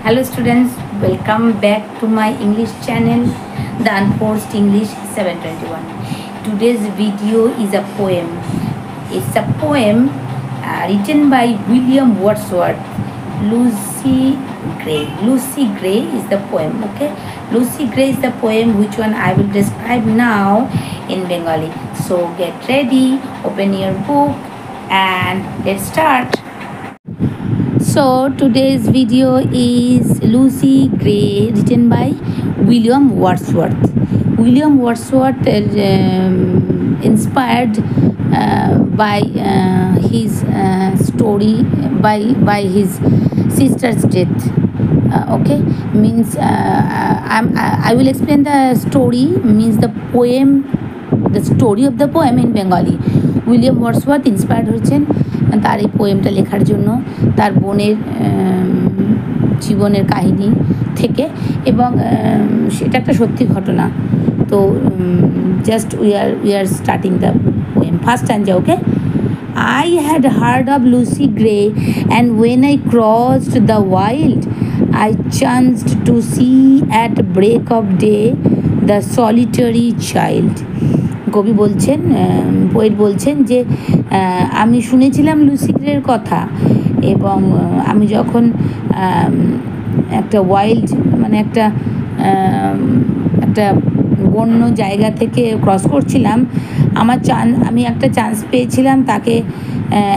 Hello students, welcome back to my English channel, The Unforced English 721. Today's video is a poem. It's a poem written by William Wordsworth, Lucy Gray. Lucy Gray is the poem, okay? Lucy Gray is the poem which one I will describe now in Bengali. So get ready, open your book and let's start. So today's video is Lucy Gray, written by William Wordsworth. William Wordsworth inspired by his story by his sister's death. Okay, means I will explain the story. Means the poem, the story of the poem in Bengali. William Wordsworth inspired হয়েছেন তার এই পোয়েমটা লেখার জন্য তার বোনের জীবনের কাহিনী থেকে, এবং সেটা একটা সত্যি ঘটনা। তো just we are starting the poem. First স্ট্যান্জা, okay? I had heard of Lucy Gray, and when I crossed the wild, I chanced to see at break of day the solitary child. কবি বলছেন, poet বলছেন যে আমি শুনেছিলাম Lucy গ্রের কথা, এবং আমি যখন একটা ওয়াইল্ড মানে একটা বন্য জায়গা থেকে ক্রস করছিলাম, আমি একটা চান্স পেয়েছিলাম তাকে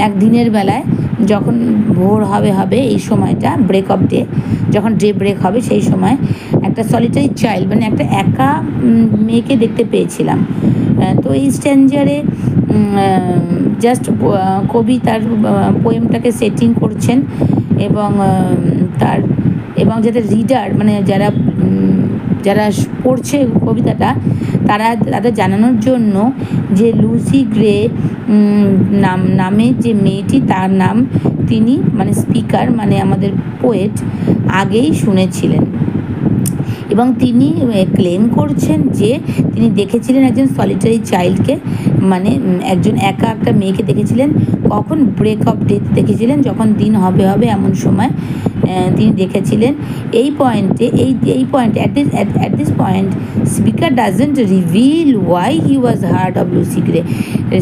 এক দিনের বেলায়, যখন ভোর হবে এই সময়টা, ব্রেক অফ ডে, যখন ডে ব্রেক হবে সেই সময় একটা সলিটারি চাইল্ড মানে একটা একা মেয়েকে দেখতে পেয়েছিলাম। তো এই স্ট্যান্জারে জাস্ট কবি তার পোয়েমটাকে সেটিং করছেন, এবং যাতে রিডার মানে যারা পড়ছে কবিতাটা তাদের জানানোর জন্য যে লুসি গ্রে নামে যে মেয়েটি, তার নাম তিনি মানে স্পিকার মানে আমাদের পোয়েট আগেই শুনেছিলেন, এবং তিনি ক্লেম করছেন যে তিনি দেখেছিলেন একজন সলিটারি চাইল্ডকে, মানে একজন একা একটা মেয়েকে দেখেছিলেন। কখন? ব্রেক অফ ডেতে দেখেছিলেন, যখন দিন হবে এমন সময় তিনি দেখেছিলেন। এই পয়েন্টে at this point speaker doesn't reveal why he was hard of Lucy grey.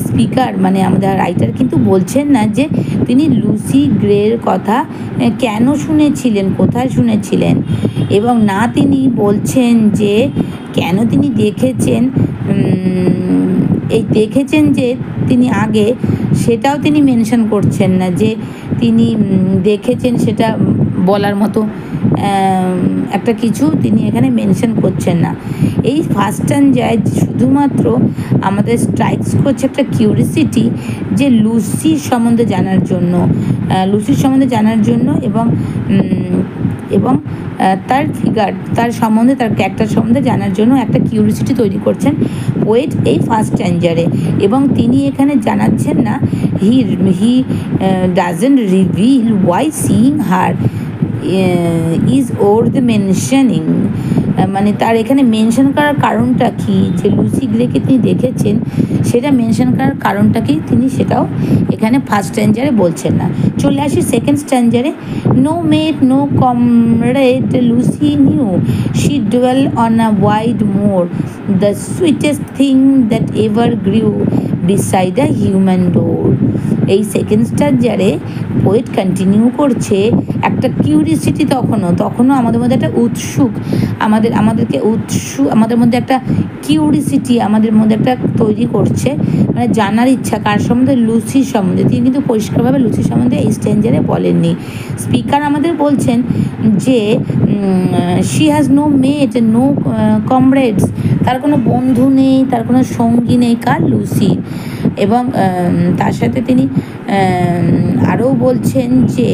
Speaker মানে আমাদের রাইটার কিন্তু বলছেন না যে তিনি লুসি গ্রের কথা কেন শুনেছিলেন, কোথায় শুনেছিলেন, এবং না তিনি বলছেন যে কেন তিনি দেখেছেন যে তিনি আগে, সেটাও তিনি মেনশন করছেন না, যে তিনি দেখেছেন সেটা বলার মতো একটা কিছু তিনি এখানে মেনশন করছেন না। এই ফার্স্ট স্ট্যান্জায় শুধুমাত্র আমাদের স্ট্রাইকস করছে একটা কিউরিসিটি যে লুসির সম্বন্ধে জানার জন্য, এবং তার ফিগার, তার সম্বন্ধে, তার ক্যারেক্টার সম্বন্ধে জানার জন্য একটা কিউরিসিটি তৈরি করছেন পোয়েট এই ফার্স্ট স্ট্যান্জারে। এবং তিনি এখানে জানাচ্ছেন না, he doesn't reveal why seeing her is worth mentioning, মানে তার এখানে মেনশন করার কারণটা কি, যে লুসি গ্রেকে তিনি দেখেছেন সেটা মেনশন করার কারণটা কি, তিনি সেটাও এখানে ফার্স্ট স্ট্যান্জারে বলছেন না। চলে আসি সেকেন্ড স্ট্যান্জারে। No mate no comrade Lucy knew, she dwelt on a wide moor, the sweetest thing that ever grew beside a human door. এই সেকেন্ড স্ট্যান্জারে পোয়েট কন্টিনিউ করছে একটা কিউরিসিটি, তখনও আমাদের মধ্যে একটা আমাদের মধ্যে একটা কিউরিসিটি আমাদের মধ্যে একটা তৈরি করছে, মানে জানার ইচ্ছা কার সম্বন্ধে, লুসির সম্বন্ধে। তিনি কিন্তু পরিষ্কারভাবে লুসির সম্বন্ধে এই স্ট্যান্জারে বলেননি। স্পিকার আমাদের বলছেন যে she has no mate no comrades, তার কোনো বন্ধু নেই, তার কোনো সঙ্গী নেই, কার? লুসি। এবং তার সাথে তিনি আরও বলছেন যে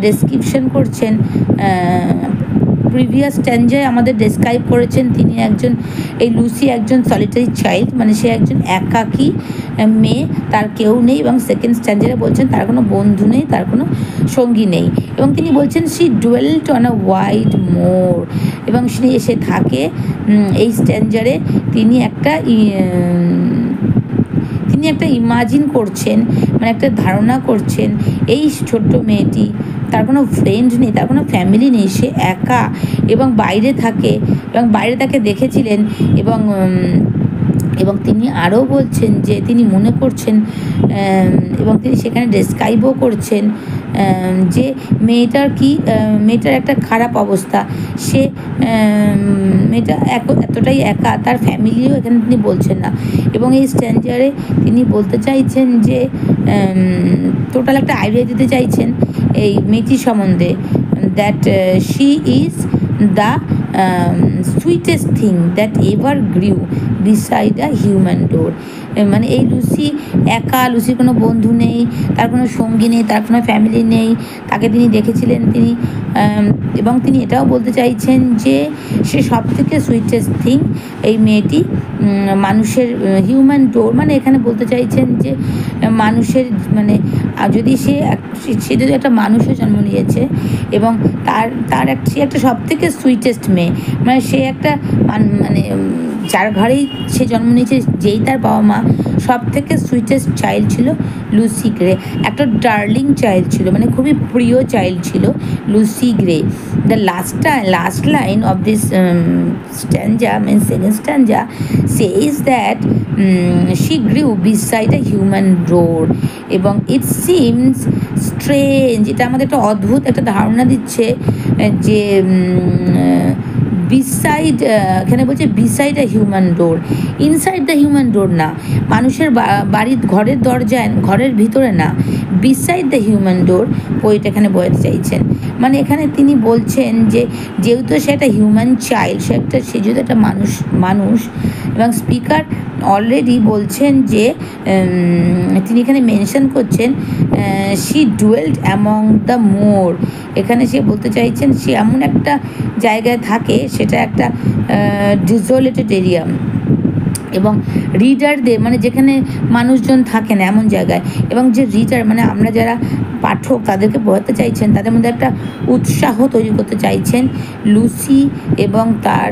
ডেসক্রিপশন করছেন, প্রিভিয়াস স্ট্যান্জায় আমাদের ডেসক্রাইব করেছেন এই লুসি একজন সলিটারি চাইল্ড, মানে সে একজন একাকী মেয়ে, তার কেউ নেই, এবং সেকেন্ড স্ট্যান্জারে বলছেন তার কোনো বন্ধু নেই, তার কোনো সঙ্গী নেই, এবং তিনি বলছেন শি ডুয়েলড অন আ ওয়াইড মোর, এবং সে থাকে এই স্ট্যান্জারে তিনি একটা ইমাজিন করছেন, মানে একটা ধারণা করছেন এই ছোট্ট মেয়েটি তার কোনো ফ্রেন্ড নেই, তার কোনো ফ্যামিলি নেই, সে একা এবং বাইরে থাকে, এবং বাইরে তাকে দেখেছিলেন। এবং এবং তিনি আরও বলছেন যে তিনি মনে করছেন এবং তিনি সেখানে ডেসক্রাইবও করছেন যে মেয়েটার একটা খারাপ অবস্থা, সে মেয়েটা এতটাই একা, তার ফ্যামিলিও এখানে তিনি বলছেন না। এবং এই স্ট্যান্ডারে তিনি বলতে চাইছেন যে টোটাল একটা আইডিয়া দিতে চাইছেন এই মেয়েটির সম্বন্ধে, that she is the sweetest thing that ever grew beside a human door. মানে এই লুসি একা, লুসির কোনো বন্ধু নেই, তার কোনো সঙ্গী নেই, তার কোনো ফ্যামিলি নেই, তাকে তিনি দেখেছিলেন তিনি। এবং তিনি এটাও বলতে চাইছেন যে সে সব থেকে সুইটেস্ট থিং, এই মেয়েটি মানুষের হিউম্যান ডোর, মানে এখানে বলতে চাইছেন যে মানুষের মানে যদি সে যদি একটা মানুষের জন্ম নিয়েছে এবং সে একটা সব থেকে সুইটেস্ট মেয়ে, মানে সে একটা মানে যার ঘরেই সে জন্ম নিয়েছে, যেই তার বাবা মা, সব থেকে সুইটেস্ট চাইল্ড ছিল লুসি গ্রে, একটা ডার্লিং চাইল্ড ছিল, মানে খুবই প্রিয় চাইল্ড ছিল Lucy grey. The last line of this স্ট্যান্জা, means second stanza, says that she grew beside a human door, এবং it seems strange, এটা আমাদের একটা অদ্ভুত একটা ধারণা দিচ্ছে যে বিসাইড, এখানে বলছে beside a human door, inside the human door না, মানুষের বাড়ির ঘরের দরজায়, ঘরের ভিতরে না, beside the human door poet এখানে বলতে চাইছেন। মানে এখানে তিনি বলছেন যে যেহেতু সে একটা হিউম্যান চাইল্ড, সে যেহেতু একটা মানুষ, এবং স্পিকার অলরেডি বলছেন যে তিনি এখানে মেনশন করছেন শি ডুয়েলড অ্যামং দ্য মোর, এখানে সে বলতে চাইছেন সে এমন একটা জায়গায় থাকে, সেটা একটা ডিসোলেটেড এরিয়া, এবং রিডারদের মানে যেখানে মানুষজন থাকে না এমন জায়গায়, এবং যে রিডার মানে আমরা যারা পাঠক তাদেরকে বোঝাতে চাইছেন, তাদের মধ্যে একটা উৎসাহ তৈরি করতে চাইছেন লুসি এবং তার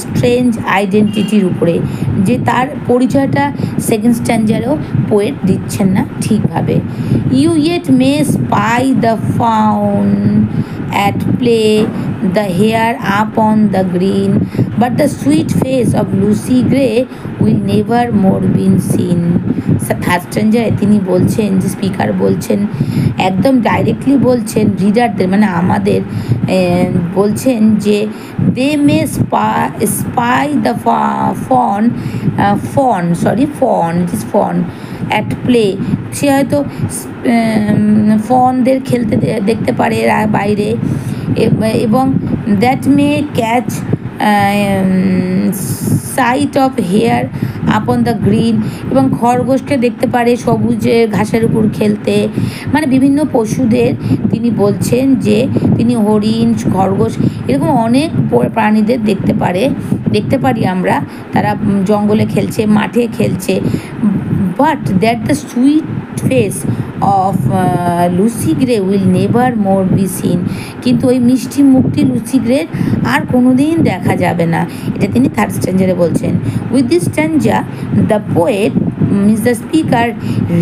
স্ট্রেঞ্জ আইডেন্টিটির উপরে, যে তার পরিচয়টা সেকেন্ড স্ট্যান্ডারেও পোয়েট দিচ্ছেন না ঠিকভাবে। You yet may spy the fawn at play, the hair up on the green, but the sweet face of Lucy Gray will never more be seen. Third স্ট্যান্ডারে তিনি বলছেন, যে স্পিকার বলছেন, একদম ডাইরেক্টলি বলছেন রিডারদের মানে আমাদের, বলছেন যে they may spy the fawn at play, সে হয়তো ফনদের খেলতে দেখতে পারে বাইরে, এবং that may catch sight of hare upon the green, এবং খরগোশকে দেখতে পারে সবুজে ঘাসের উপর খেলতে, মানে বিভিন্ন পশুদের তিনি বলছেন যে তিনি হরিণ, খরগোশ, এরকম অনেক প্রাণীদের দেখতে পারি আমরা, তারা জঙ্গলে খেলছে, মাঠে খেলছে। But that the sweet face of Lucy grey will never more be seen, কিন্তু ওই মিষ্টি মুখটি লুসি গ্রের আর কোনো দিন দেখা যাবে না, এটা তিনি থার্ড স্ট্যান্ডারে বলছেন। With this স্ট্যান্জা the poet means the speaker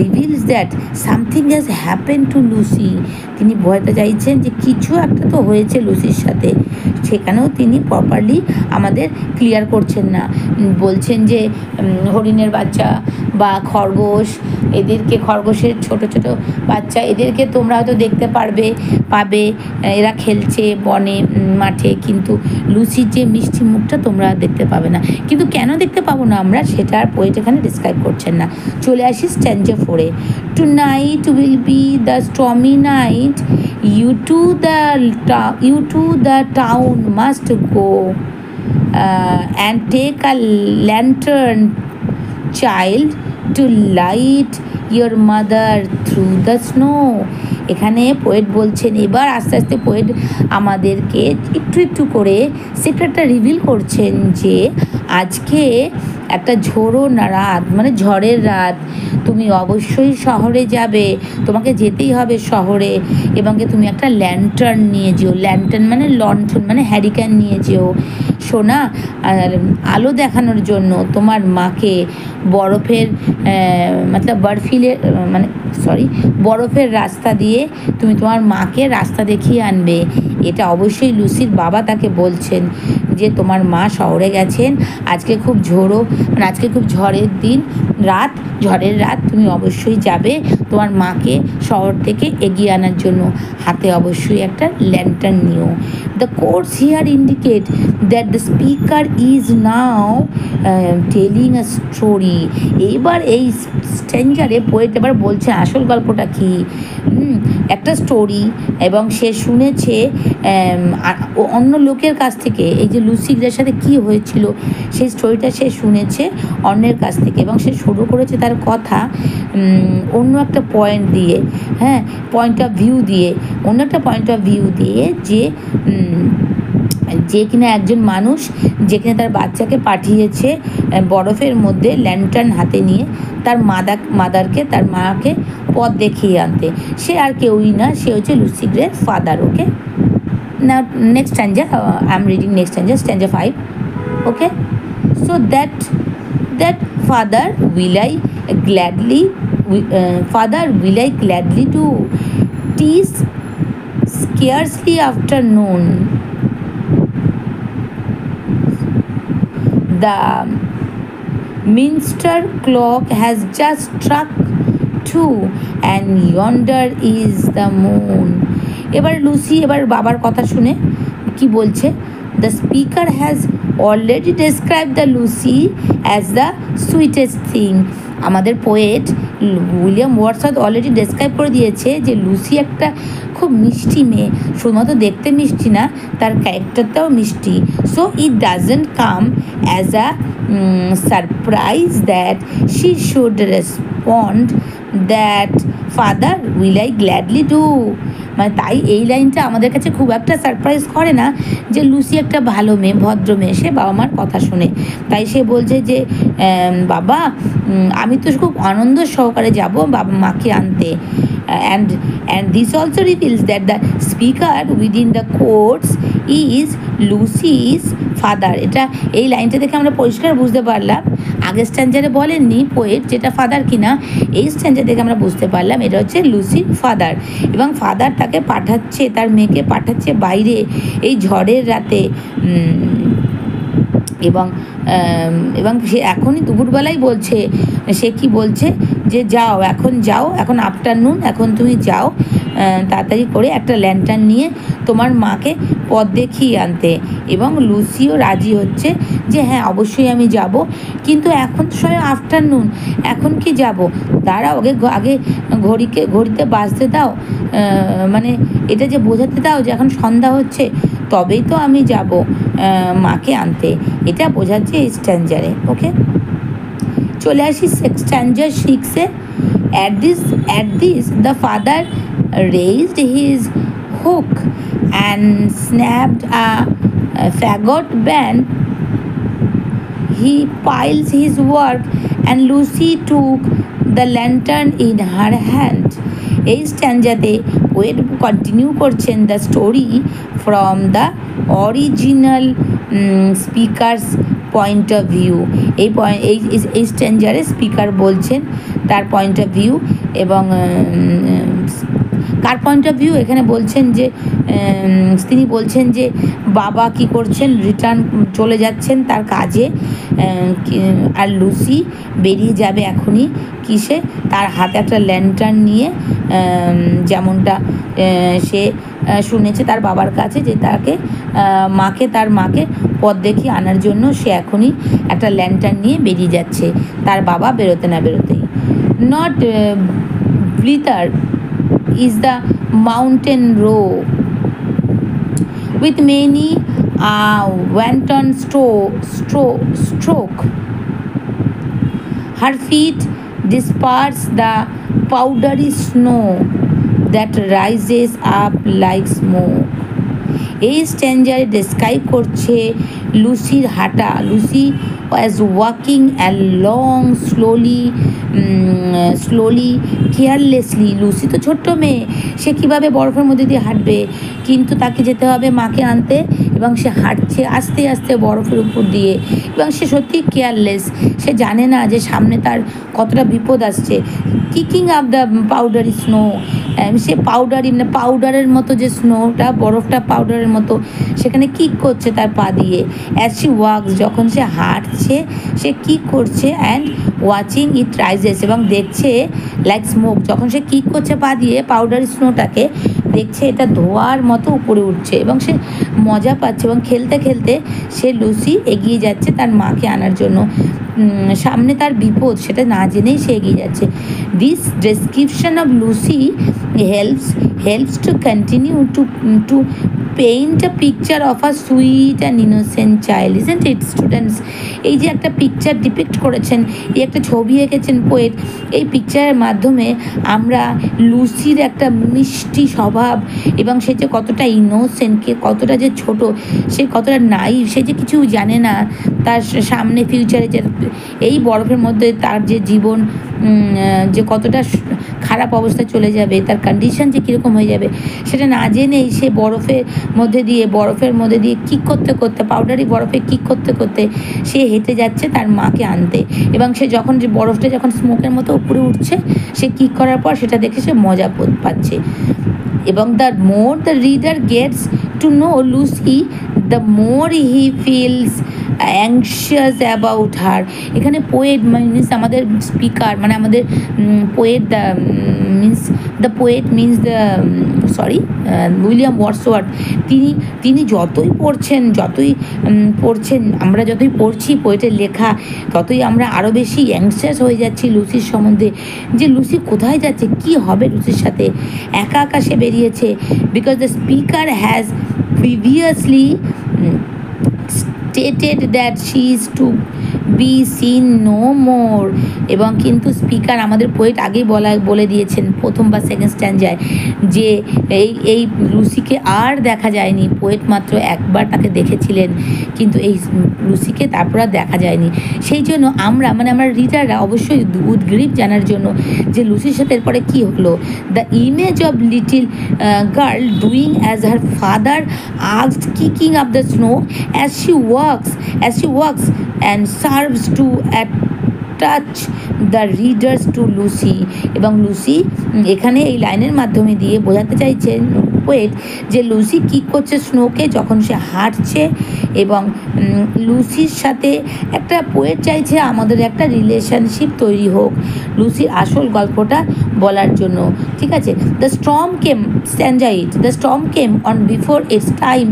reveals that something has happened to Lucy, তিনি বোঝাতে চাইছেন যে কিছু একটা তো হয়েছে লুসির সাথে, সেখানেও তিনি প্রপারলি আমাদের ক্লিয়ার করছেন না। বলছেন যে হরিণের বাচ্চা বা খরগোশ, খরগোশের ছোট ছোট বাচ্চা, এদেরকে তোমরা হয়তো দেখতে পাবে, এরা খেলছে বনে মাঠে, কিন্তু লুসির যে মিষ্টি মুখটা তোমরা দেখতে পাবে না। কিন্তু কেন দেখতে পাবো না আমরা, সেটা আর পোয়েট এখানে ডিসক্রাইব করছেন না। চলে আসি স্ট্যান্জা 4-এ। Tonight will be the stormy night, you to the town must go and take a lantern child to light your mother through the snow. এখানে পোয়েট বলছেন, এবার আস্তে আস্তে পোয়েট আমাদেরকে একটু করে সিক্রেটটা রিভিল করছেন যে আজকে একটা রাত, মানে ঝড়ের রাত, তুমি অবশ্যই শহরে যাবে, তোমাকে যেতেই হবে শহরে, এবং তুমি একটা ল্যান্টার্ন নিয়ে যেও, ল্যান্টার্ন মানে লণ্ঠন মানে হ্যারিকেন নিয়ে যেও, সোনা, আলো দেখানোর জন্য তোমার মাকে বরফের বরফের রাস্তা দিয়ে তুমি তোমার মাকে রাস্তা দেখিয়ে আনবে। এটা অবশ্যই লুসির বাবা তাকে বলছেন যে তোমার মা শহরে গেছেন, আজকে খুব ঝড়ের রাত, তুমি অবশ্যই যাবে তোমার মাকে শহর থেকে এগিয়ে আনার জন্য। হাতে অবশ্যই একটা ল্যান্টার্ন নিও। The quotes here indicate that the speaker is now telling a story. এইবার এই স্ট্যাঞ্জারে পোয়েট এবার বলছে আসল গল্পটা কি, একটা স্টোরি, এবং সে শুনেছে অন্য লোকের কাছ থেকে। এই যে লুসি গ্রের সাথে কী হয়েছিল সেই স্টোরিটা সে শুনেছে অন্যের কাছ থেকে, এবং সে শুরু করেছে তার কথা অন্য একটা পয়েন্ট অফ ভিউ দিয়ে যে কিনা একজন মানুষ যে কিনা তার বাচ্চাকে পাঠিয়েছে বরফের মধ্যে ল্যান্টার্ন হাতে নিয়ে তার মাকে পথ দেখিয়ে আনতে। সে আর কেউই না, সে হচ্ছে Lucy গ্রের father. Okay, now next stanza, I'm reading next stanza 5. Okay, so that father will I gladly do, 'tis scarcely afternoon, the minster clock has just struck 2 and yonder is the moon. এবার Lucy বাবার কথা শুনে কি বলছে, the speaker has already describe the Lucy as the sweetest thing. আমাদের poet William Wordsworth already describe করে দিয়েছে যে লুসি একটা খুব মিষ্টি মেয়ে, শুধুমাত্র দেখতে মিষ্টি না, তার ক্যারেক্টারটাও মিষ্টি। So it doesn't come as a surprise that she should respond that father will I gladly do. মানে তাই এই লাইনটা আমাদের কাছে খুব একটা সারপ্রাইজ করে না যে লুসি একটা ভালো মেয়ে, ভদ্র মেয়ে, সে বাবা মার কথা শুনে। তাই সে বলছে যে বাবা, আমি তো খুব আনন্দ সহকারে যাব বাবা মাকে আনতে। and this also reveals that the speaker within the quotes is Lucy's father. এটা এই লাইনটা দেখে আমরা পরিষ্কার বুঝতে পারলাম, আগের স্ট্যাঞ্জারে বলেননি পোয়েট যেটা ফাদার কিনা, এই স্ট্যাঞ্জার দেখে আমরা বুঝতে পারলাম এটা হচ্ছে লুসির ফাদার। এবং ফাদার তাকে পাঠাচ্ছে, তার মেয়েকে পাঠাচ্ছে বাইরে এই ঝড়ের রাতে, এবং সে এখনই দুপুরবেলায় বলছে, সে কি বলছে যে যাও, এখন আফটারনুন, এখন তুমি যাও তাড়াতাড়ি করে একটা ল্যান্টার্ন নিয়ে তোমার মাকে পথ দেখিয়ে আনতে। এবং লুসিও রাজি হচ্ছে যে হ্যাঁ অবশ্যই আমি যাব, কিন্তু এখন তো সময় আফটারনুন, এখন কি যাব, দাঁড়াও আগে ঘড়িতে বাজতে দাও, মানে এটা যে বোঝাতে দাও যে এখন সন্ধ্যা হচ্ছে, তবেই তো আমি যাব মাকে আনতে, এটা বোঝাচ্ছে এই স্ট্যাঞ্জারে। ওকে, চলে আসি স্ট্যাঞ্জার 6-এ। At this the father raised his hook and snapped a fagot band. He piles his work and Lucy took the lantern in her hand. এই স্ট্যাঞ্জাতে পোয়েট কন্টিনিউ করছেন the story from the original speakers point of view. এই স্ট্যাঞ্জারে speaker বলছেন তার point of view, এবং কার point of view এখানে বলছেন যে তিনি বলছেন যে বাবা কি করছেন, চলে যাচ্ছেন তার কাজে, আর লুসি বেরিয়ে যাবে এখনই কিসে, তার হাতে একটা ল্যান্টার্ন নিয়ে, যেমনটা সে শুনেছে তার বাবার কাছে যে তার মাকে পথ দেখিয়ে আনার জন্য সে এখনই একটা ল্যান্টার্ন নিয়ে বেরিয়ে যাচ্ছে, তার বাবা বেরোতে না বেরোতেই। Not blither is the mountain row with many wanton stroke. Her feet disperse the powdery snow that rises up like smoke. এই স্ট্যাঞ্জারে ডেসক্রাইব করছে লুসির হাঁটা। Lucy was walking along slowly carelessly. Lucy তো ছোট্ট মেয়ে, সে কীভাবে বরফের মধ্যে দিয়ে হাঁটবে, কিন্তু তাকে যেতে হবে মাকে আনতে, এবং এবং সে হাঁটছে আস্তে আস্তে বরফের উপর দিয়ে, এবং সে সত্যি কেয়ারলেস, সে জানে না যে সামনে তার কতটা বিপদ আসছে। Kicking up the powdery snow, সে পাউডারের মতো যে স্নোটা, বরফটা পাউডারের মতো, সেখানে কিক করছে তার পা দিয়ে। অ্যাজ শি ওয়াক্স, যখন সে হাঁটছে সে কিক করছে, অ্যান্ড ওয়াচিং ইট রাইজেস, এবং দেখছে লাইক স্মোক, যখন সে কিক করছে পা দিয়ে পাউডারি স্নোটাকে, দেখছে এটা ধোঁয়ার মতো উপরে উঠছে, এবং সে মজা পাচ্ছে, এবং খেলতে খেলতে সে লুসি এগিয়ে যাচ্ছে তার মাকে আনার জন্য। সামনে তার বিপদ, সেটা না জেনেই সে এগিয়ে যাচ্ছে। This description of Lucy helps to continue to paint a picture of a sweet and innocent child, isn't it students? এই যে একটা পিকচার ডিপিক্ট করেছেন, এই একটা ছবি এঁকেছেন পোয়েট, এই পিকচারের মাধ্যমে আমরা লুসির একটা মিষ্টি স্বভাব, এবং সে যে কতটা ইনোসেন্ট, কতটা যে ছোট, সে কতটা নাইভ, সে যে কিছু জানে না তার সামনে ফিউচারে যে এই বরফের মধ্যে তার যে জীবন যে কতটা খারাপ অবস্থায় চলে যাবে, তার কন্ডিশন যে কীরকম হয়ে যাবে, সেটা না জেনেই সে বরফের মধ্যে দিয়ে কিক করতে করতে, পাউডারি বরফে কিক করতে করতে সে হেঁটে যাচ্ছে তার মাকে আনতে। এবং সে যখন যে বরফটা যখন স্মোকের মতো উপরে উঠছে, সে কিক করার পর সেটা দেখে সে মজা পাচ্ছে। এবং the more the reader Gates to know Lucy, the more he feels anxious about her. এখানে পোয়েট মিনস আমাদের স্পিকার, মানে আমাদের poet, the poet means the William Wordsworth, তিনি যতই পড়ছেন, আমরা যতই পড়ছি পোয়েটের লেখা, ততই আমরা আরও বেশি অ্যাংশিয়াস হয়ে যাচ্ছি লুসির সম্বন্ধে, যে লুসি কোথায় যাচ্ছে, কি হবে লুসির সাথে, একা একা সে বেরিয়েছে। Because the speaker has previously stated that she is to be seen no more, এবং কিন্তু স্পিকার আমাদের পোয়েট আগেই বলে দিয়েছেন প্রথম বা সেকেন্ড স্ট্যান্ডায় যে এই লুসিকে আর দেখা যায়নি। পোয়েট মাত্র একবার তাকে দেখেছিলেন, কিন্তু এই লুসিকে তারপর আর দেখা যায়নি। সেই জন্য আমরা রিডাররা অবশ্যই উদ্গ্রীব জানার জন্য যে লুসির সাথে এরপরে কী হলো। The image of little girl doing as her father asked, kicking up the snow as she walks and serves to attach the readers to Lucy। এবং লুসি এখানে এই লাইনের মাধ্যমে দিয়ে বোঝাতে চাইছেন পোয়েট যে লুসি কী করছে স্নোকে যখন সে হাঁটছে, এবং লুসির সাথে একটা পোয়েট চাইছে আমাদের একটা রিলেশনশিপ তৈরি হোক লুসির আসল গল্পটা বলার জন্য। ঠিক আছে। The storm came, stanza 8, the storm came on before its time,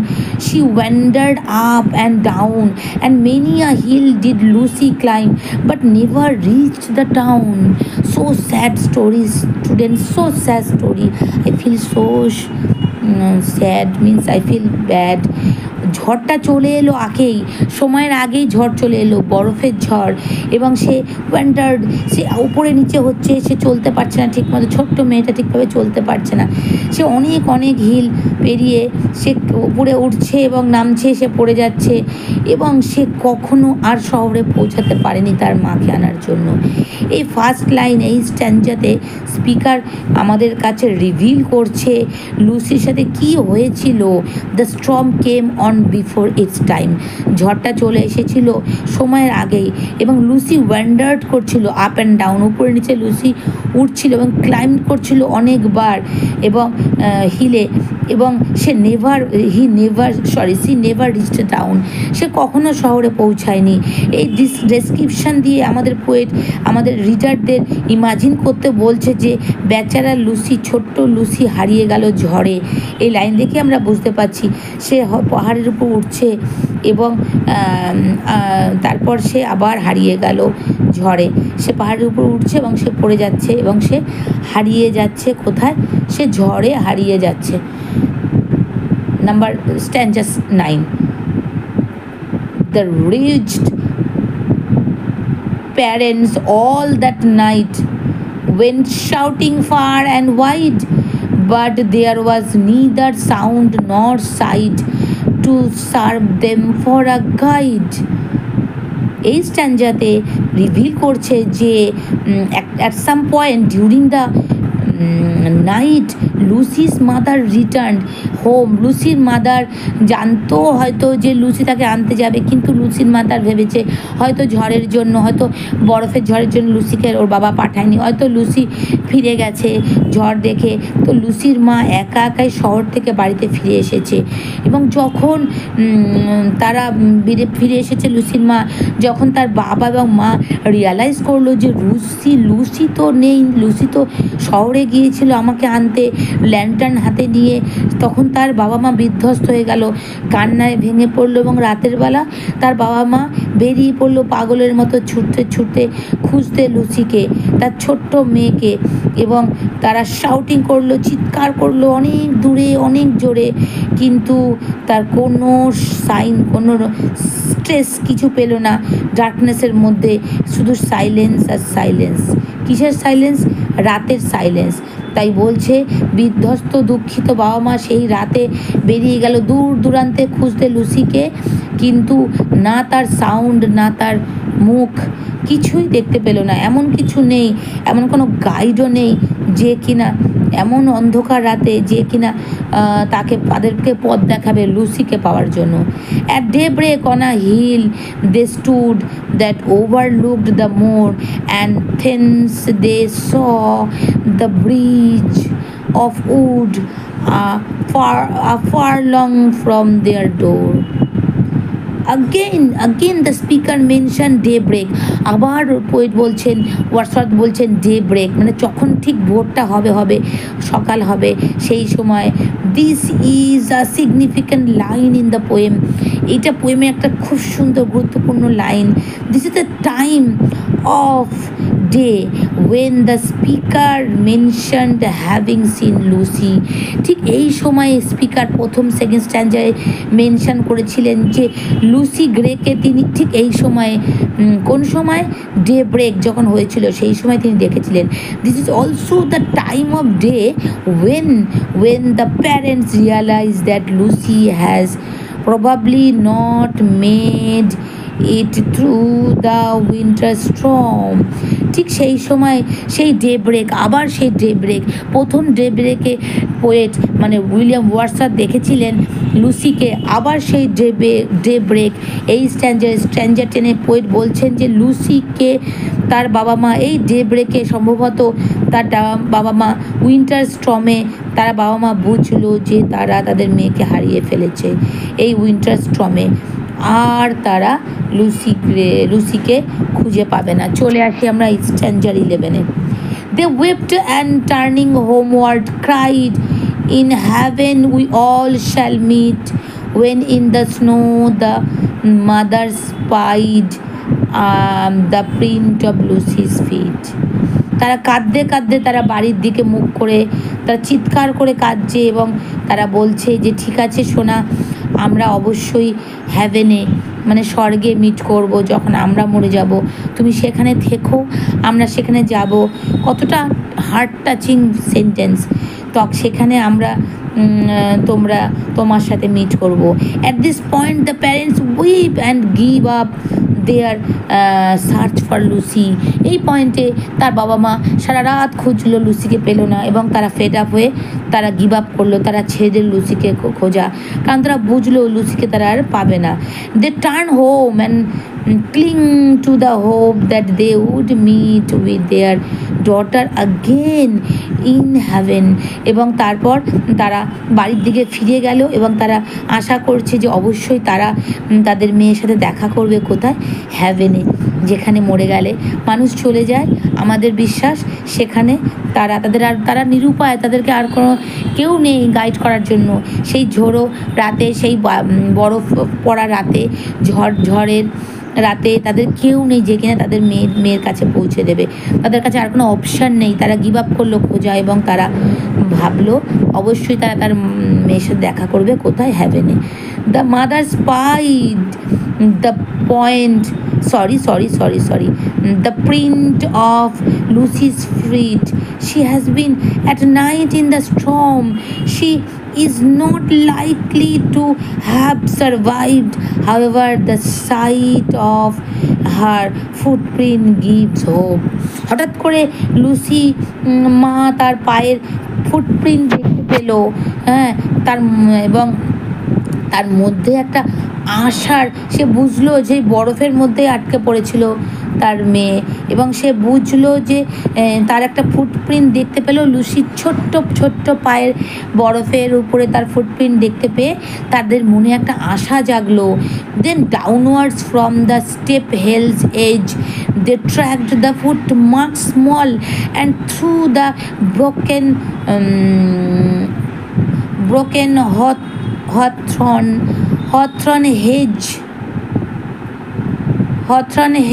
she wandered up and down and many a hill did Lucy climb but never reached the town. So sad story student, so sad story. I feel so sad, means I feel bad. ঝড়টা চলে এলো সময়ের আগেই ঝড় চলে এলো, বরফের ঝড়, এবং সে ওয়ান্ডার্ড, সে উপরে নিচে হচ্ছে, সে চলতে পারছে না ঠিকমতো, ছোট্ট মেয়েটা ঠিকভাবে চলতে পারছে না, সে অনেক হিল পেরিয়ে সে উপরে উঠছে এবং নামছে, সে পড়ে যাচ্ছে, এবং সে কখনো আর শহরে পৌঁছাতে পারেনি তার মাকে আনার জন্য। এই ফার্স্ট লাইন, এই স্ট্যান্ডাতে স্পিকার আমাদের কাছে রিভিল করছে লুসির সাথে কি হয়েছিল। The storm came on before its time, ঝড়টা চলে এসেছিল সময়ের আগেই, এবং লুসি ওয়ান্ডার্ড করছিল আপ অ্যান্ড ডাউন, উপরে নিচে লুসি উঠছিল এবং ক্লাইম্ব করছিল অনেকবার এবং হিলে, এবং সি নেভার রিচড ডাউন, সে কখনো শহরে পৌঁছায়নি। এই ডেসক্রিপশান দিয়ে আমাদের পোয়েট আমাদের রিডারদের ইমাজিন করতে বলছে যে বেচারা লুসি, ছোট্ট লুসি হারিয়ে গেল ঝড়ে। এই লাইন দেখে আমরা বুঝতে পারছি সে পাহাড়ের উপর উঠছে এবং তারপর সে আবার হারিয়ে গেল ঝড়ে। সে পাহাড়ের উপর উঠছে এবং সে পড়ে যাচ্ছে এবং সে হারিয়ে যাচ্ছে কোথায়, সে ঝড়ে হারিয়ে যাচ্ছে। Number স্ট্যান্জা 9, the reached parents all that night went shouting far and wide, but there was neither sound nor sight to serve them for a guide। এই স্ট্যান্জাতে রিভিল করছে যে at some point during the night Lucy's mother return home. লুসির mother জানতো হয়তো যে Lucy তাকে আনতে যাবে, কিন্তু লুসির মাদার ভেবেছে হয়তো ঝড়ের জন্য, হয়তো বরফের ঝড়ের জন্য লুসিকে ওর বাবা পাঠায়নি, হয়তো লুসি ফিরে গেছে ঝড় দেখে। তো লুসির মা একা একাই শহর থেকে বাড়িতে ফিরে এসেছে, এবং যখন তারা ফিরে এসেছে লুসির মা, যখন তার বাবা এবং মা রিয়ালাইজ করলো যে লুসি তো নেই, লুসি তো শহরে গিয়েছিল আমাকে আনতে ল্যান্টার্ন হাতে নিয়ে, তখন তার বাবা মা বিধ্বস্ত হয়ে গেল, কান্নায় ভেঙে পড়লো, এবং রাতের বেলা তার বাবা মা বেরিয়ে পড়লো পাগলের মতো ছুটতে ছুটতে খুঁজতে লুসিকে, তার ছোট্ট মেয়েকে, এবং তারা শাউটিং করলো, চিৎকার করলো অনেক দূরে অনেক জোরে, কিন্তু তার কোনো সাইন, কোনো স্ট্রেস কিছু পেল না। ডার্কনেসের মধ্যে শুধু সাইলেন্স আর সাইলেন্স। কিসের সাইলেন্স? রাতের সাইলেন্স। তাই বলছে বিধ্বস্ত দুঃখিত বাবা মা সেই রাতে বেরিয়ে গেল দূর দূরান্তে খুঁজতে লুসিকে, কিন্তু না তার সাউন্ড, না তার মুখ, কিছুই দেখতে পেল না। এমন কিছু নেই, এমন কোনো গাইডও নেই যে কিনা এমন অন্ধকার রাতে যে কিনা তাদেরকে পথ দেখাবে লুসিকে পাওয়ার জন্য। At daybreak on a hill they stood that overlooked the moor, and thence they saw the bridge of wood far long from their door. Again the speaker mentioned daybreak. আবার পোয়েট বলছেন, Wordsworth বলছেন daybreak, মানে যখন ঠিক ভোরটা হবে সকাল হবে সেই সময়। This is a significant line in the poem. এইটা পোয়েমে একটা খুব সুন্দর গুরুত্বপূর্ণ লাইন। This is the time of day when the speaker mentioned having seen Lucy. ঠিক এই সময়ে স্পিকার প্রথম সেকেন্ড স্ট্যান্ডারে মেনশন করেছিলেন যে লুসি গ্রেকে তিনি ঠিক এই সময়ে, কোন সময়? ডে ব্রেক যখন হয়েছিল সেই সময় তিনি দেখেছিলেন। This is also the time of day when the parents realize that Lucy has probably not made it through the winter storm. ঠিক সেই সময় সেই ডে ব্রেক, আবার সেই ডে ব্রেক, প্রথম ডে ব্রেকে পোয়েট মানে উইলিয়াম ওয়ার্ডসওয়ার্থ দেখেছিলেন লুসিকে, আবার সেই ডে ব্রেক এই স্ট্যাঞ্জার টেনে পোয়েট বলছেন যে লুসিকে তার বাবা মা এই ডে ব্রেকে সম্ভবত তার বাবা মা উইন্টার স্টর্মে তারা বাবা মা বুঝলো যে তারা তাদের মেয়েকে হারিয়ে ফেলেছে এই উইন্টার স্টর্মে, আর তারা লুসিকে খুঁজে পাবে না। চলে আসি আমরা স্ট্যাঞ্জার 11-এ। They wept and turning homeward cried, in heaven we all shall meet, when in the snow the mother spied the print of Lucy's feet. তারা কাঁদতে কাঁদতে তারা বাড়ির দিকে মুখ করে তারা চিৎকার করে কাঁদছে, এবং তারা বলছে যে ঠিক আছে সোনা, আমরা অবশ্যই হ্যাভেনে মানে স্বর্গে মিট করব, যখন আমরা মরে যাব তুমি সেখানে থেকো, আমরা সেখানে যাব। কতটা হার্ট টাচিং সেন্টেন্স। সেখানে আমরা তোমার সাথে মিট করব। At this point the parents weep and give up their search for Lucy. এই পয়েন্টে তার বাবা মা সারা রাত খুঁজলো, লুসিকে পেল না, এবং তারা ফেড আপ হয়ে তারা গিভ আপ করলো, তারা ছেড়ে দিল লুসিকে খোঁজা, কারণ তারা বুঝলো লুসিকে তারা আর পাবে না। They turn home and cling to the hope that they would meet with their daughter again in heaven. এবং তারপর তারা বাড়ির দিকে ফিরে গেল, এবং তারা আশা করছে যে অবশ্যই তারা তাদের মেয়ের সাথে দেখা করবে কোথায়? হ্যাভেনে, যেখানে মরে গেলে মানুষ চলে যায়। আমাদের বিশ্বাস সেখানে তারা নিরুপায়, তাদেরকে আর কোনো কেউ নেই গাইড করার জন্য। সেই ঝোড়ো রাতে, সেই বরফ পড়া রাতে, ঝড়ের রাতে তাদের কেউ নেই যে কিনা তাদের মেয়ের কাছে পৌঁছে দেবে। তাদের কাছে আর কোনো অপশান নেই, তারা গিভ আপ করলো খোঁজা, এবং তারা ভাবলো অবশ্যই তারা তার মেয়ের সাথে দেখা করবে কোথায়? হ্যাভেনে। The mother spied the the print of Lucy's feet. She has been at night in the storm. She is not likely to have survived. However, the sight of her footprint gives hope. হঠাৎ করে Lucy মা তার পায়ের footprint দেখতে পেল, হ্যাঁ, এবং তার মধ্যে একটা আশার, সে বুঝলো যে বরফের মধ্যে আটকে পড়েছিল তার মেয়ে, এবং সে বুঝলো যে তার একটা ফুটপ্রিন্ট দেখতে পেল, লুসির ছোট্ট ছোট্ট পায়ের বরফের উপরে তার ফুটপ্রিন্ট দেখতে পেয়ে তাদের মনে একটা আশা জাগলো। Then downwards from the steep hill's edge they tracked the footmark small and through the broken hawthorn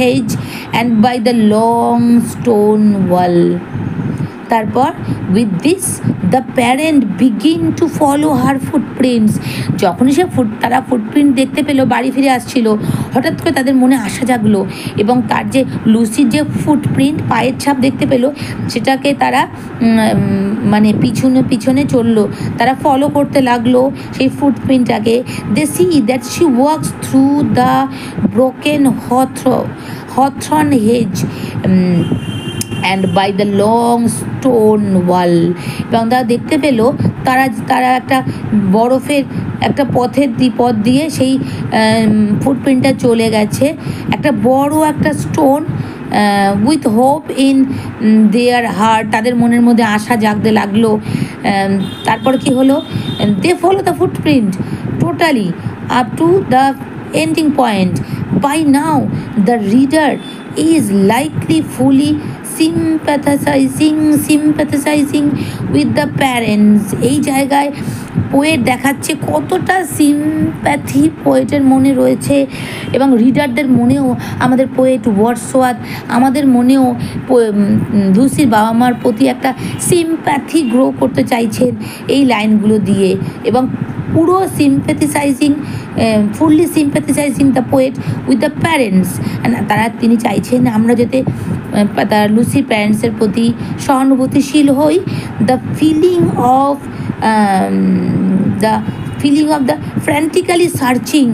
hedge and by the long stone wall. তারপর with this the parent begin to follow her footprints. যখনই তারা footprint দেখতে পেলো, বাড়ি ফিরে আসছিল, হঠাৎ করে তাদের মনে আশা জাগলো এবং তার যে লুসির যে ফুটপ্রিন্ট, পায়ের ছাপ দেখতে পেলো, সেটাকে তারা মানে পিছনে চললো, তারা ফলো করতে লাগলো সেই ফুটপ্রিন্টটাকে। They see that she walks through the broken hawthorn hedge and by the long stone wall. এবং তারা দেখতে পেল তারা একটা বরফের একটা পথ দিয়ে সেই ফুটপ্রিন্টটা চলে গেছে, একটা বড় একটা stone with hope in their heart, তাদের মনের মধ্যে আশা জাগতে লাগলো। তারপর কি হলো, they follow the footprint totally up to the ending point. By now the reader is likely fully sympathizing with the parents. এই জায়গায় পোয়েট দেখাচ্ছে কতটা সিম্প্যাথি পোয়েটের মনে রয়েছে, এবং রিডারদের মনেও আমাদের পোয়েট ওয়ার্ডসওয়ার্থ আমাদের মনেও লুসির বাবা মার প্রতি একটা সিম্প্যাথি গ্রো করতে চাইছেন এই লাইনগুলো দিয়ে, এবং পুরো fully sympathising the poet with the parents. তিনি চাইছেন আমরা যাতে লুসির প্যারেন্টসের প্রতি সহানুভূতিশীল হই। The feeling of the frantically searching,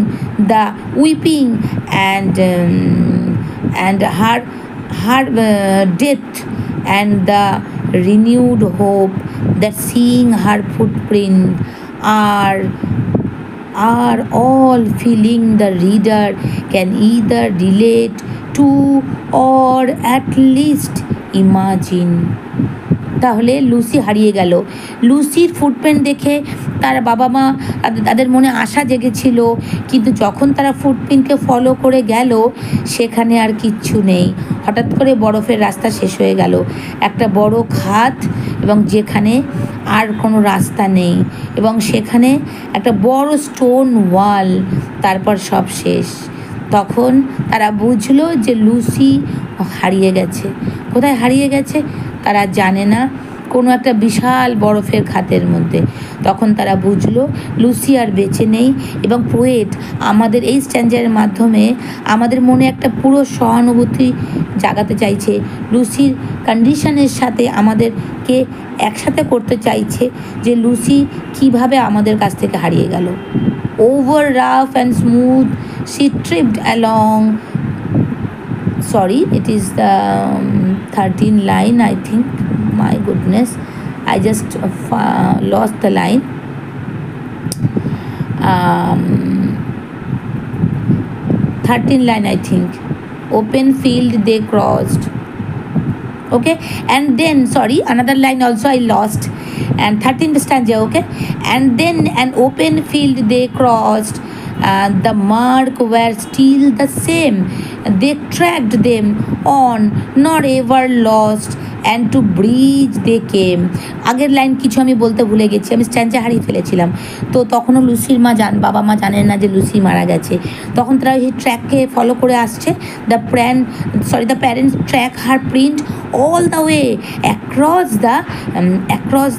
the weeping and her death and the renewed hope that seeing her footprint are all feeling the reader can either relate to or at least imagine. তাহলে Lucy হারিয়ে গেল। লুসির footprint দেখে তার বাবা মা তাদের মনে আশা জেগেছিল, কিন্তু যখন তারা ফুটপ্রিন্টকে ফলো করে গেল সেখানে আর কিচ্ছু নেই। হঠাৎ করে বরফের রাস্তা শেষ হয়ে গেল, একটা বড় খাদ, এবং যেখানে আর কোনো রাস্তা নেই, এবং সেখানে একটা বড় স্টোন ওয়াল। তারপর সব শেষ। তখন তারা বুঝলো যে লুসি হারিয়ে গেছে। কোথায় হারিয়ে গেছে তারা জানে না, কোনো একটা বিশাল বরফের খাতের মধ্যে। তখন তারা বুঝলো লুসি আর বেঁচে নেই, এবং পোয়েট আমাদের এই স্ট্যান্জারের মাধ্যমে আমাদের মনে একটা পুরো সহানুভূতি জাগাতে চাইছে, লুসির কন্ডিশনের সাথে আমাদেরকে একসাথে করতে চাইছে যে লুসি কিভাবে আমাদের কাছ থেকে হারিয়ে গেল। Over rough and smooth she tripped along. Sorry, it is the 13th line, I think. My goodness, I just lost the line. 13th line, I think. Open field they crossed. Okay, and then sorry, another line also I lost, and 13th stanza. Okay, and then an open field they crossed. The mark were still the same. They tracked them on, not ever lost, and to bridge they came. আগের line কিছু আমি বলতে ভুলে গেছি, আমি স্ট্যান্ডে হারিয়ে ফেলেছিলাম। তো তখনও লুসির বাবা মা জানেন না যে লুসি মারা গেছে। তখন তারা সেই ট্র্যাককে ফলো করে আসছে। The parents track her print all the way across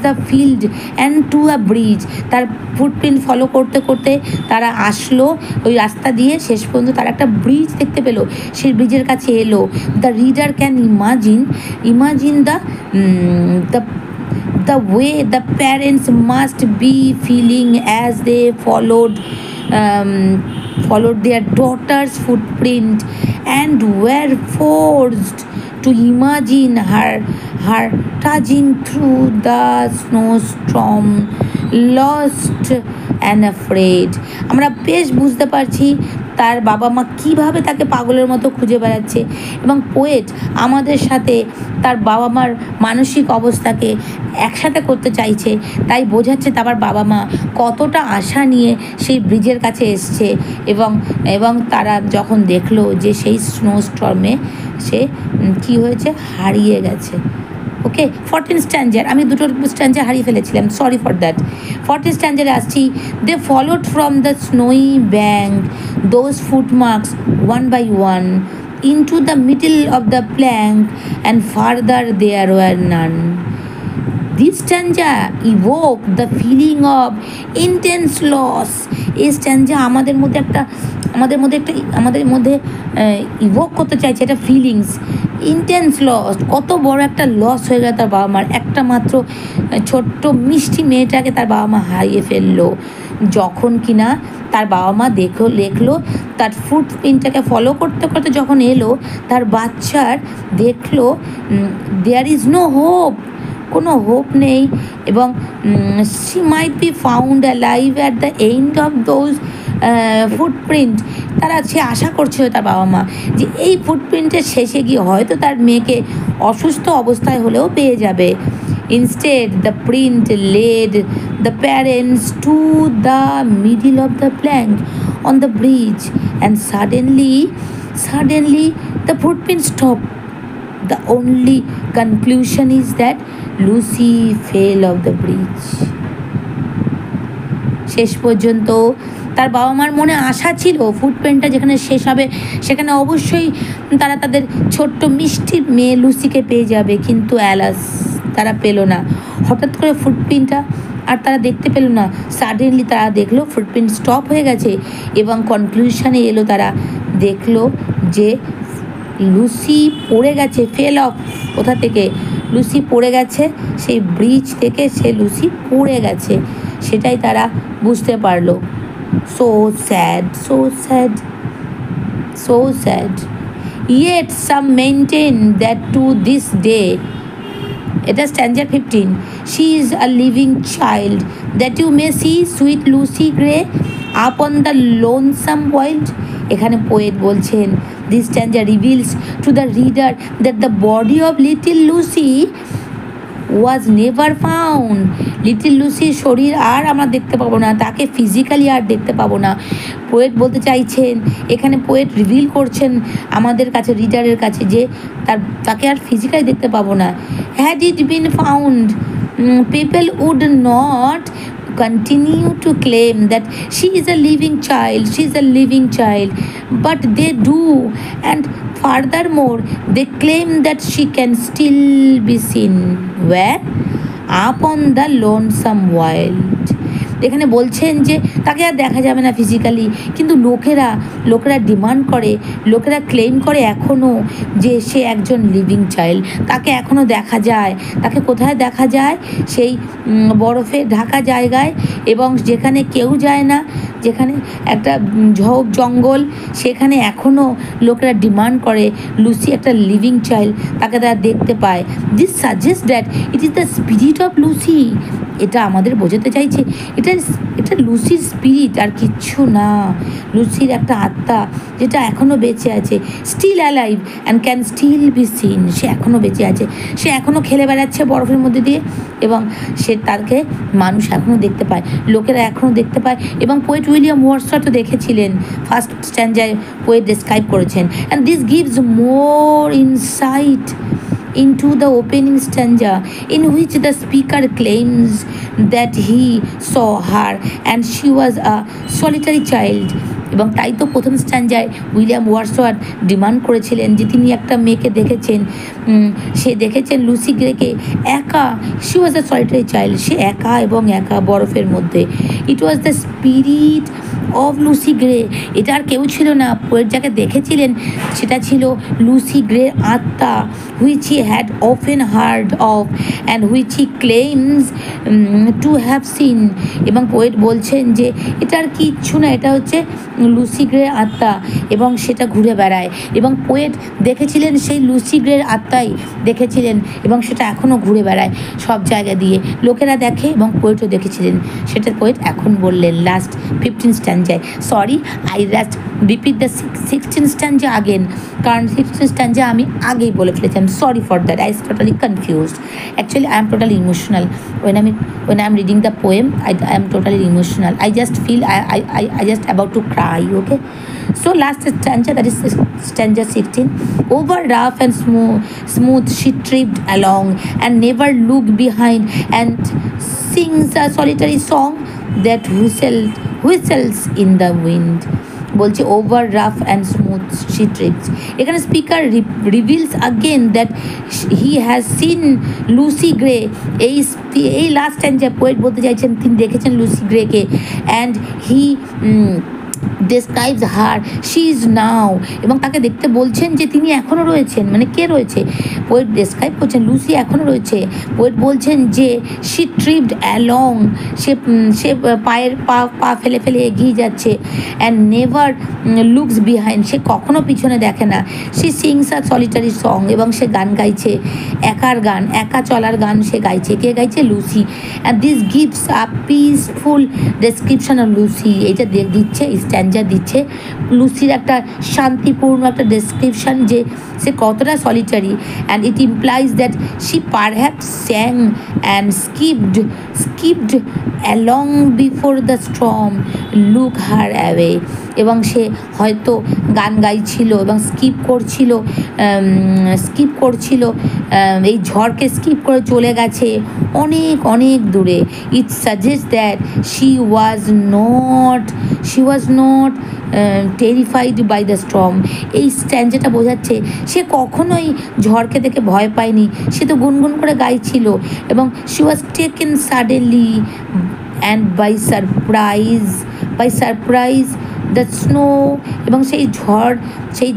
the field and to a bridge. তার ফুটপ্রিন্ট ফলো করতে করতে তারা আসলো ওই রাস্তা দিয়ে, শেষ পর্যন্ত তারা একটা ব্রিজ দেখতে পেলো, সেই ব্রিজের কাছে এলো। The reader can imagine the way the parents must be feeling as they followed their daughter's footprint and were forced to imagine her trudging through the snowstorm lost and afraid. আমরা বেশ বুঝতে পারছি তার বাবা মা কীভাবে তাকে পাগলের মতো খুঁজে বেড়াচ্ছে, এবং পোয়েট আমাদের সাথে তার বাবা মার মানসিক অবস্থাকে একসাথে করতে চাইছে, তাই বোঝাচ্ছে তার বাবা মা কতটা আশা নিয়ে সেই ব্রিজের কাছে এসছে, এবং তারা যখন দেখলো যে সেই স্নোস্টর্মে সে কী হয়েছে, হারিয়ে গেছে। ওকে, 14 স্ট্যান্ডার, আমি দুটো স্ট্যান্ডার হারিয়ে ফেলেছিলাম, সরি ফর দ্যাট। 14 স্ট্যান্ডারে আসছি। They followed from the snowy bank those footmarks one by one into the middle of the plank, and further there were none. This stanza evoked the feeling of intense loss. এই স্ট্যান্জা আমাদের মধ্যে evoke করতে চাইছে এটা feelings, intense loss. কত বড় একটা loss হয়ে গেল তার বাবা মার, একটা মাত্র ছোট্ট মিষ্টি মেয়েটাকে তার বাবা মা হারিয়ে ফেললো। যখন কিনা তার বাবা মা দেখলো তার ফুটপ্রিন্টটাকে ফলো করতে করতে যখন এলো, তার বাচ্চার দেখলো দেয়ার ইজ নো হোপ, কোনো হোপ নেই, এবং she might be found alive at the end of those footprint. সে আশা করছিল তার বাবা মা যে এই ফুটপ্রিন্টের শেষে গিয়ে হয়তো তার মেয়েকে অসুস্থ অবস্থায় হলেও পেয়ে যাবে। Instead, the print led the parents to the middle of the plank on the bridge, and suddenly the footprint stopped. The only conclusion is that Lucy fell off the bridge. শেষ পর্যন্ত তার বাবা মার মনে আশা ছিল ফুটপ্রিন্টটা যেখানে শেষ হবে সেখানে অবশ্যই তারা তাদের ছোট্ট মিষ্টি মেয়ে লুসিকে পেয়ে যাবে, কিন্তু অ্যালাস তারা পেল না। হঠাৎ করে ফুটপ্রিন্টটা আর তারা দেখতে পেল না। সাডেনলি তারা দেখলো ফুটপ্রিন্ট স্টপ হয়ে গেছে, এবং কনক্লুশনে এলো, তারা দেখলো যে লুসি পড়ে গেছে। ফেল অফ কোথা থেকে? লুসি পড়ে গেছে, সেই ব্রিজ থেকে সে লুসি পড়ে গেছে, সেটাই তারা বুঝতে পারলো। So sad, so sad, so sad. Yet some maintain that to this day, এটা স্ট্যান্জা 15, she is a living child that you may see sweet Lucy Gray upon the lonesome wild. এখানে poet বলছেন, this stanza reveals to the reader that the body of little Lucy was never found. Little লুসির শরীর আর আমরা দেখতে পাবো না, তাকে ফিজিক্যালি আর দেখতে পাবো না। পোয়েট বলতে চাইছেন, এখানে পোয়েট রিভিল করছেন আমাদের কাছে, রিডারের কাছে, যে তাকে আর ফিজিক্যালি দেখতে পাবো না। Had it been found, people would not continue to claim that she is a living child, but they do, and furthermore they claim that she can still be seen where? Upon the lonesome wild. এখানে বলছেন যে তাকে আর দেখা যাবে না physically, কিন্তু লোকেরা demand করে, লোকেরা ক্লেম করে এখনও যে সে একজন লিভিং চাইল্ড, তাকে এখনও দেখা যায়। তাকে কোথায় দেখা যায়? সেই বরফে ঢাকা জায়গায়, এবং যেখানে কেউ যায় না, যেখানে একটা ঝোপ জঙ্গল, সেখানে এখনও লোকেরা ডিমান্ড করে লুসি একটা লিভিং চাইল্ড, তাকে তারা দেখতে পায়। This suggest that it is the spirit of Lucy. এটা আমাদের বোঝাতে চাইছে এটা লুসির স্পিরিট, আর কিচ্ছু না। লুসির একটা আত্মা যেটা এখনও বেঁচে আছে, still alive and can still be seen. সে এখনও বেঁচে আছে, সে এখনও খেলে বেড়াচ্ছে বরফের মধ্যে দিয়ে, এবং তাকে মানুষ এখনও দেখতে পায়, লোকেরা এখনও দেখতে পায়। এবং পোয়েট উইলিয়াম ওয়ার্ডসওয়ার্থও দেখেছিলেন, ফার্স্ট স্ট্যান্জায় পোয়েট ডেসক্রাইব করেছেন। And this gives more insight into the opening stanza, in which the speaker claims that he saw her and she was a solitary child. এবং তাই তো প্রথম স্ট্যান্জায় উইলিয়াম ওয়ার্ডসওয়ার্থ ডিমান্ড করেছিলেন যে তিনি একটা মেয়েকে দেখেছেন, সে দেখেছেন লুসি গ্রেকে একা। She was a solitary child, সে একা এবং একা বরফের মধ্যে। It was the spirit of Lucy Gray এটা আর কেউ ছিল না, পোয়েট যাকে দেখেছিলেন সেটা ছিল লুসি গ্রের আত্মা, which he had often hard of and which he claims to have seen. এবং পোয়েট বলছেন যে এটা আর কিচ্ছু না, এটা হচ্ছে লুসি গ্রের আত্মা এবং সেটা ঘুরে বেড়ায়। এবং পোয়েট দেখেছিলেন সেই লুসি গ্রের আত্মাই দেখেছিলেন এবং সেটা এখনও ঘুরে বেড়ায় সব জায়গা দিয়ে, লোকেরা দেখে এবং পোয়েটও দেখেছিলেন। সেটা পোয়েট এখন বললেন লাস্ট 15 স্ট্যান্জায়। Sorry, I just repeat the 16 stanza again, কারণ 16 স্ট্যান্জা আমি আগেই বলে ফেলেছি। I am sorry for that, I am totally confused. Actually, I am totally emotional when I'm reading the poem. I am totally emotional. I just feel I just about to cry. Okay, so last stanza, that is stanza 16. Over rough and smooth she tripped along and never looked behind and sings a solitary song that whistles in the wind. বলছে over rough and smooth she trips. এখানে speaker reveals again that he has seen Lucy Gray. এই last time যে poet বলতে চাইছেন তিনি দেখেছেন Lucy গ্রেকে, and he describes her, she is now, এবং তাকে দেখতে বলছেন যে তিনি এখনও রয়েছেন। মানে কে রয়েছে? পোয়েট ডেসক্রাইব করছেন লুসি এখনও রয়েছে। পোয়েট বলছেন যে শি ট্রিপড অ্যালং, সে পায়ের পা ফেলে ফেলে এগিয়ে যাচ্ছে, অ্যান্ড নেভার লুকস বিহাইন্ড, সে কখনো পিছনে দেখে না। She sings a solitary song, এবং সে গান গাইছে, একার গান, একা চলার গান সে গাইছে। কে গাইছে? Lucy. And this gives a peaceful description of Lucy. এইটা দিচ্ছে, স্ট্যান্জা দিচ্ছে লুসির একটা শান্তিপূর্ণ একটা ডেসক্রিপশন যে সে কতটা solitary, and it implies that she perhaps sang and skipped along before the storm took her away. এবং সে হয়তো গান গাইছিল এবং স্কিপ করছিল এই ঝড়কে স্কিপ করে চলে গেছে অনেক অনেক দূরে। It suggest that she was not terrified by the storm. এই স্ট্যান্ডটা বোঝাচ্ছে সে কখনোই ঝড়কে দেখে ভয় পায়নি, সে তো গুনগুন করে গাইছিল। এবং she was taken suddenly and by surprise the snow, এবং সেই ঝড়, সেই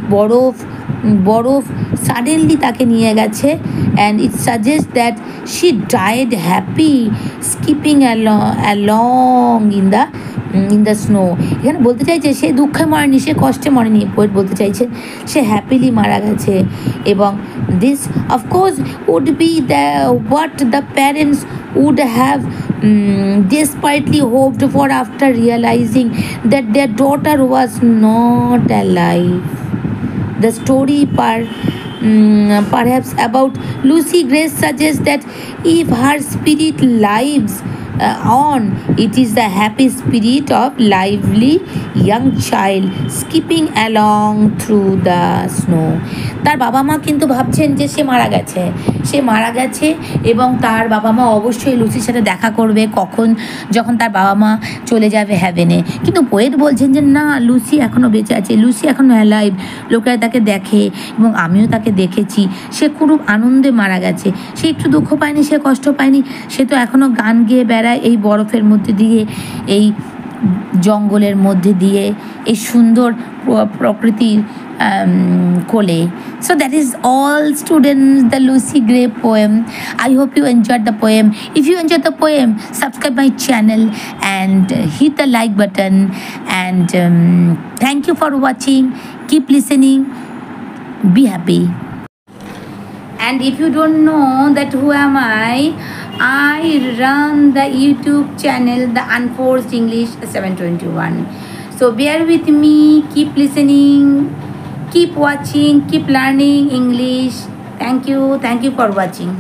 বরফ সাডেনলি তাকে নিয়ে গেছে। And it suggest that she died happy skipping along in the snow. এখানে বলতে চাইছে সে দুঃখে মরেনি, সে কষ্টে মরেনি। পোয়েট বলতে চাইছে সে হ্যাপিলি মারা গেছে। এবং this of course would be what the parents would have desperately hoped for after realizing that their daughter was not alive. The story perhaps about Lucy Grace suggests that if her spirit lives on, it is the happy spirit of lively young child skipping along through the snow. তার বাবা মা কিন্তু ভাবছেন যে সে মারা গেছে এবং তার বাবা মা অবশ্যই লুসির সাথে দেখা করবে যখন তার বাবা মা চলে যাবে হ্যাভেনে। কিন্তু পোয়েট বলছেন যে না, লুসি এখনও বেঁচে আছে, লুসি এখনও অ্যালাইভ, লোকেরা তাকে দেখে এবং আমিও তাকে দেখেছি। সে খুব আনন্দে মারা গেছে, সে একটু দুঃখ পায়নি, সে কষ্ট পায়নি, সে তো এখনও গান গেয়ে বেড়ায় এই বরফের মধ্যে দিয়ে, এই জঙ্গলের মধ্যে দিয়ে, এই সুন্দর প্রকৃতির কোলে। So that is all, students, the Lucy Gray poem. I hope you enjoyed the poem. If you enjoyed the poem, subscribe my channel and hit the like button, and thank you for watching. Keep listening, be happy. And if you don't know that who am I run the YouTube channel The Unforced English 721. So bear with me, keep listening, keep watching, keep learning English. Thank you for watching.